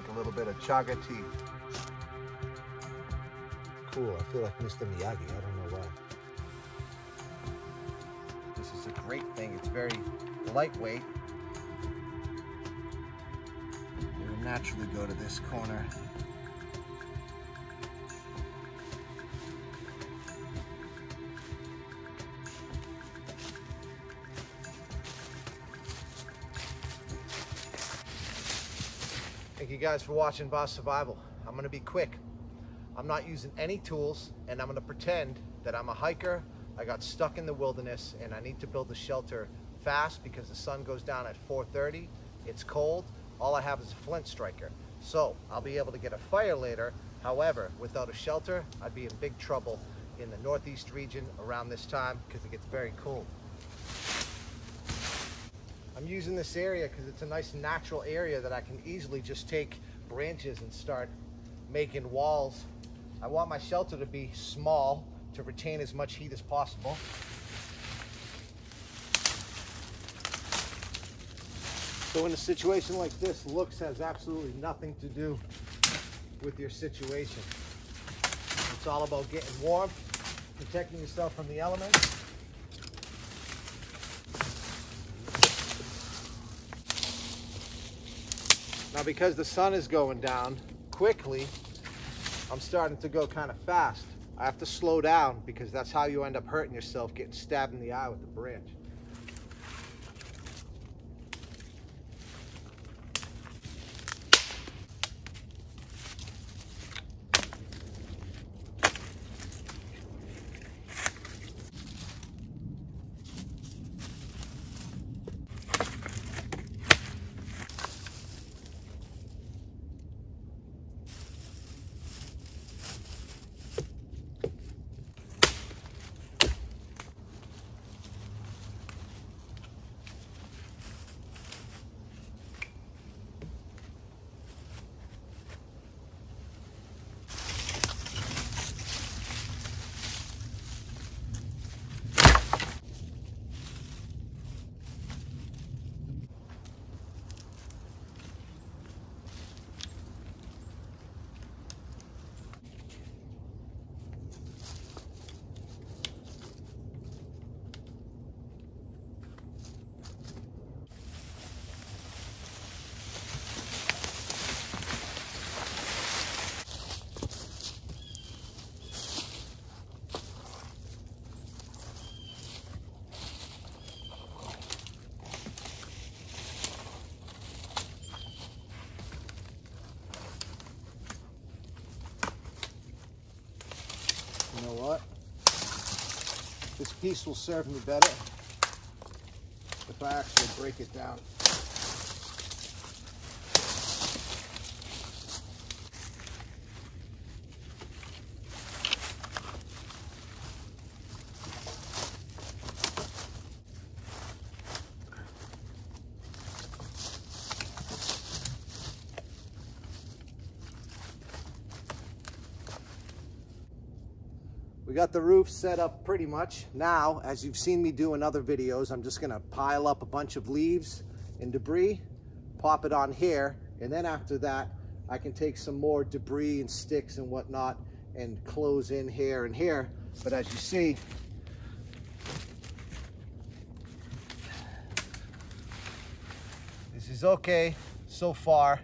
drink a little bit of chaga tea. Cool, I feel like Mr. Miyagi, I don't know why. This is a great thing, it's very lightweight. It will naturally go to this corner. Thank you guys for watching Boss Survival. I'm gonna be quick. I'm not using any tools, and I'm gonna pretend that I'm a hiker. I got stuck in the wilderness and I need to build a shelter fast because the sun goes down at 4:30. It's cold. All I have is a flint striker. So I'll be able to get a fire later. However, without a shelter, I'd be in big trouble in the northeast region around this time because it gets very cold. I'm using this area because it's a nice natural area that I can easily just take branches and start making walls. I want my shelter to be small to retain as much heat as possible. So in a situation like this, looks has absolutely nothing to do with your situation. It's all about getting warm, protecting yourself from the elements. Now, because the sun is going down quickly, I'm starting to go kind of fast. I have to slow down because that's how you end up hurting yourself, getting stabbed in the eye with the branch. You know what? This piece will serve me better if I actually break it down. We got the roof set up pretty much. Now, as you've seen me do in other videos, I'm just gonna pile up a bunch of leaves and debris, pop it on here, and then after that, I can take some more debris and sticks and whatnot and close in here and here. But as you see, this is okay so far.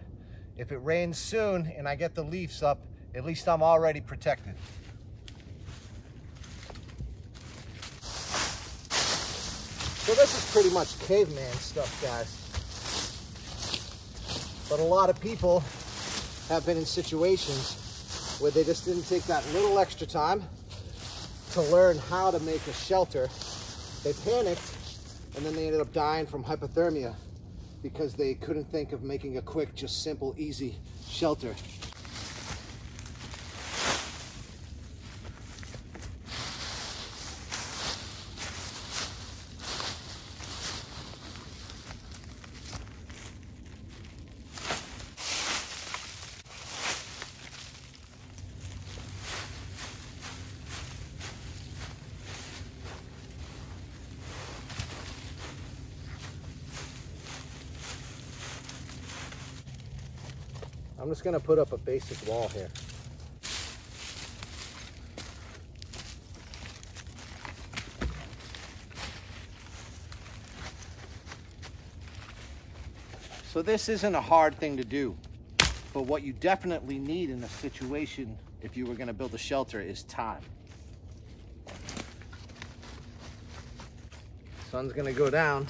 If it rains soon and I get the leaves up, at least I'm already protected. So this is pretty much caveman stuff, guys. But a lot of people have been in situations where they just didn't take that little extra time to learn how to make a shelter. They panicked, and then they ended up dying from hypothermia because they couldn't think of making a quick, just simple, easy shelter. I'm I'm just gonna put up a basic wall here. So this isn't a hard thing to do, but what you definitely need in a situation if you were gonna build a shelter is time. Sun's gonna go down.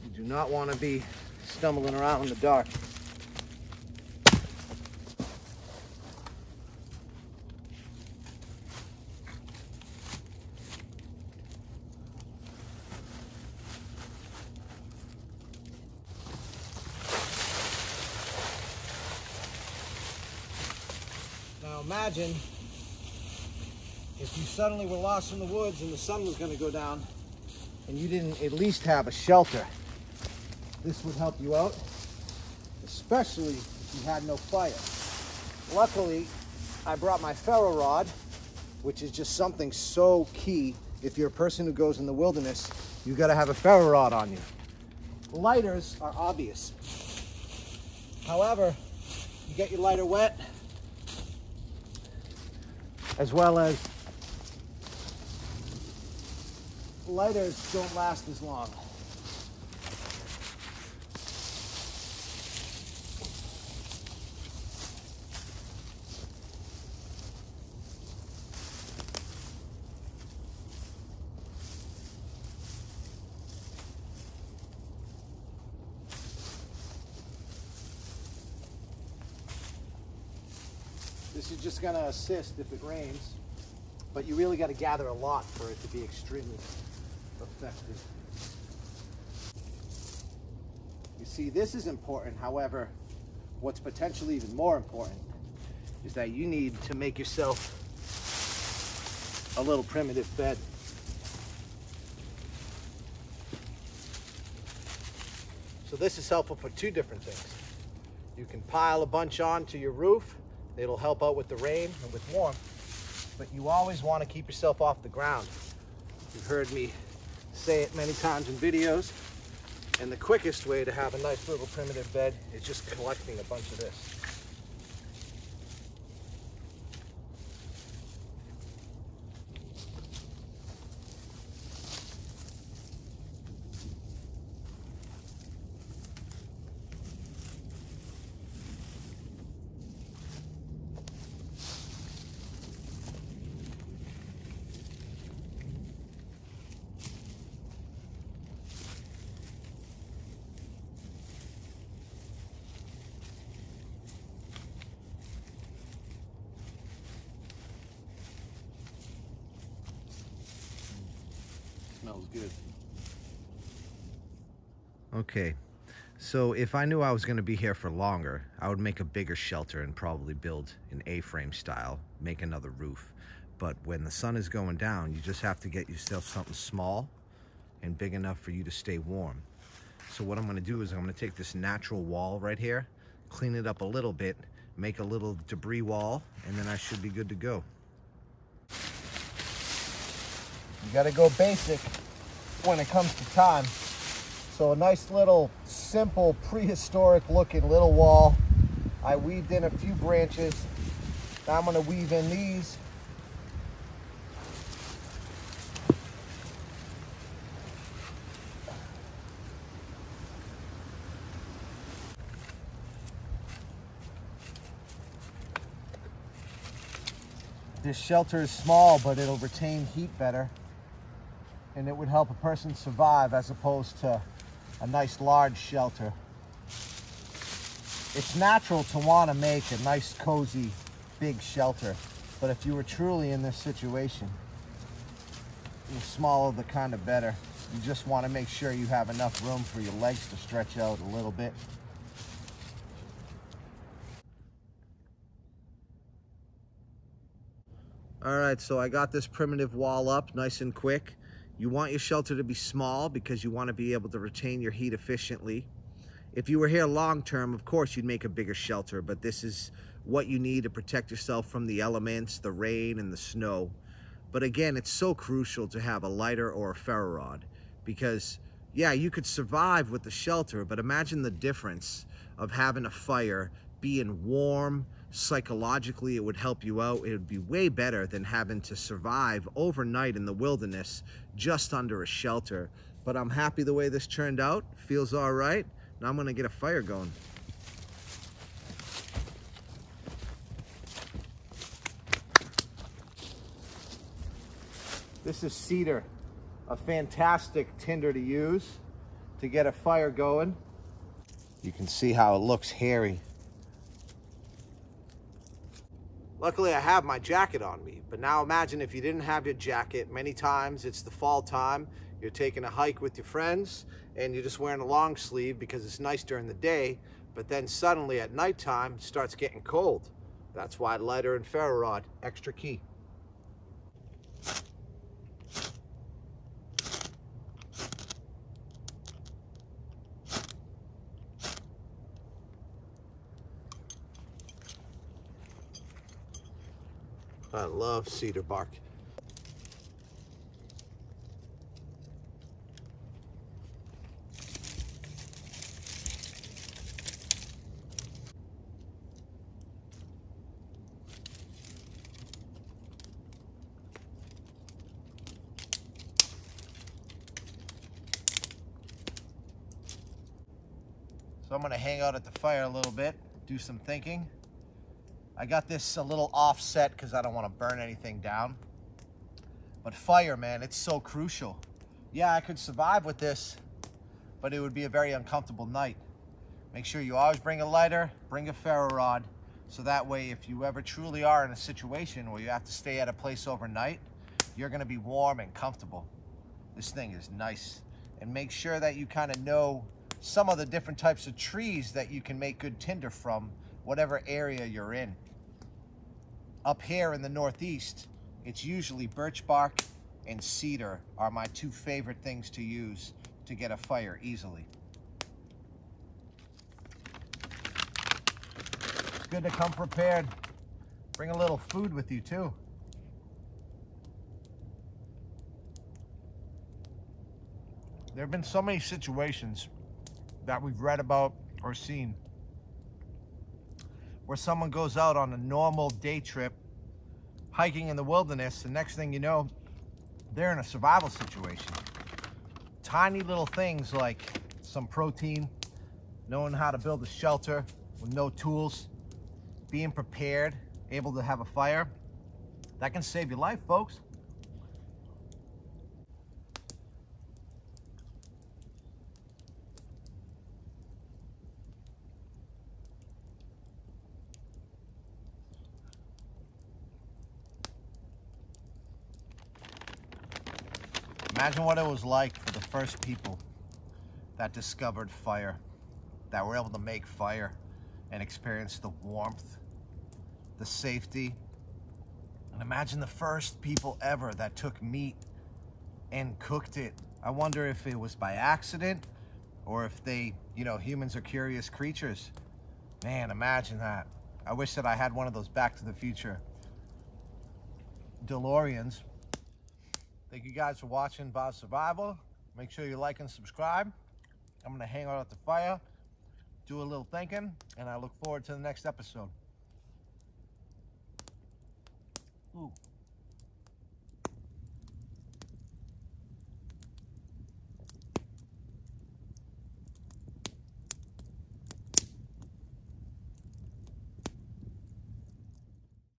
You do not wanna be stumbling around in the dark. Now imagine if you suddenly were lost in the woods and the sun was going to go down and you didn't at least have a shelter. This would help you out, especially if you had no fire. Luckily, I brought my ferro rod, which is just something so key. If you're a person who goes in the wilderness, you got to have a ferro rod on you. Lighters are obvious. However, you get your lighter wet, as well as lighters don't last as long. This is just gonna assist if it rains, but you really gotta gather a lot for it to be extremely effective. You see, this is important. However, what's potentially even more important is that you need to make yourself a little primitive bed. So this is helpful for two different things. You can pile a bunch onto your roof. It'll help out with the rain and with warmth, but you always want to keep yourself off the ground. You've heard me say it many times in videos, and the quickest way to have a nice little primitive bed is just collecting a bunch of this. Smells good. Okay, so if I knew I was going to be here for longer, I would make a bigger shelter and probably build an A-frame style, make another roof. But when the sun is going down, you just have to get yourself something small and big enough for you to stay warm. So what I'm going to do is I'm going to take this natural wall right here, clean it up a little bit, make a little debris wall, and then I should be good to go. You got to go basic when it comes to time. So a nice little simple prehistoric looking little wall. I weaved in a few branches. Now I'm going to weave in these. This shelter is small, but it'll retain heat better, and it would help a person survive as opposed to a nice large shelter. It's natural to want to make a nice cozy big shelter, but if you were truly in this situation, the smaller the kind of better. You just want to make sure you have enough room for your legs to stretch out a little bit. All right, so I got this primitive wall up nice and quick. You want your shelter to be small because you want to be able to retain your heat efficiently. If you were here long term, of course, you'd make a bigger shelter, but this is what you need to protect yourself from the elements, the rain and the snow. But again, it's so crucial to have a lighter or a ferro rod because, yeah, you could survive with the shelter, but imagine the difference of having a fire, being warm. Psychologically, it would help you out. It would be way better than having to survive overnight in the wilderness just under a shelter. But I'm happy the way this turned out. Feels all right. Now I'm gonna get a fire going. This is cedar, a fantastic tinder to use to get a fire going. You can see how it looks hairy. Luckily, I have my jacket on me, but now imagine if you didn't have your jacket. Many times it's the fall time, you're taking a hike with your friends, and you're just wearing a long sleeve because it's nice during the day, but then suddenly at nighttime, it starts getting cold. That's why lighter and ferro rod, extra key. I love cedar bark. So I'm gonna hang out at the fire a little bit, do some thinking. I got this a little offset because I don't want to burn anything down. But fire, man, it's so crucial. Yeah, I could survive with this, but it would be a very uncomfortable night. Make sure you always bring a lighter, bring a ferro rod, so that way if you ever truly are in a situation where you have to stay at a place overnight, you're gonna be warm and comfortable. This thing is nice. And make sure that you kind of know some of the different types of trees that you can make good tinder from, whatever area you're in. Up here in the Northeast, it's usually birch bark and cedar are my two favorite things to use to get a fire easily. It's good to come prepared. Bring a little food with you too. There have been so many situations that we've read about or seen where someone goes out on a normal day trip, hiking in the wilderness, and next thing you know, they're in a survival situation. Tiny little things like some protein, knowing how to build a shelter with no tools, being prepared, able to have a fire, that can save your life, folks. Imagine what it was like for the first people that discovered fire, that were able to make fire and experience the warmth, the safety. And imagine the first people ever that took meat and cooked it. I wonder if it was by accident or if they, humans are curious creatures. Man, imagine that. I wish that I had one of those Back to the Future DeLoreans. Thank you guys for watching Bob's Survival. Make sure you like and subscribe. I'm gonna hang out at the fire, do a little thinking, and I look forward to the next episode. Ooh.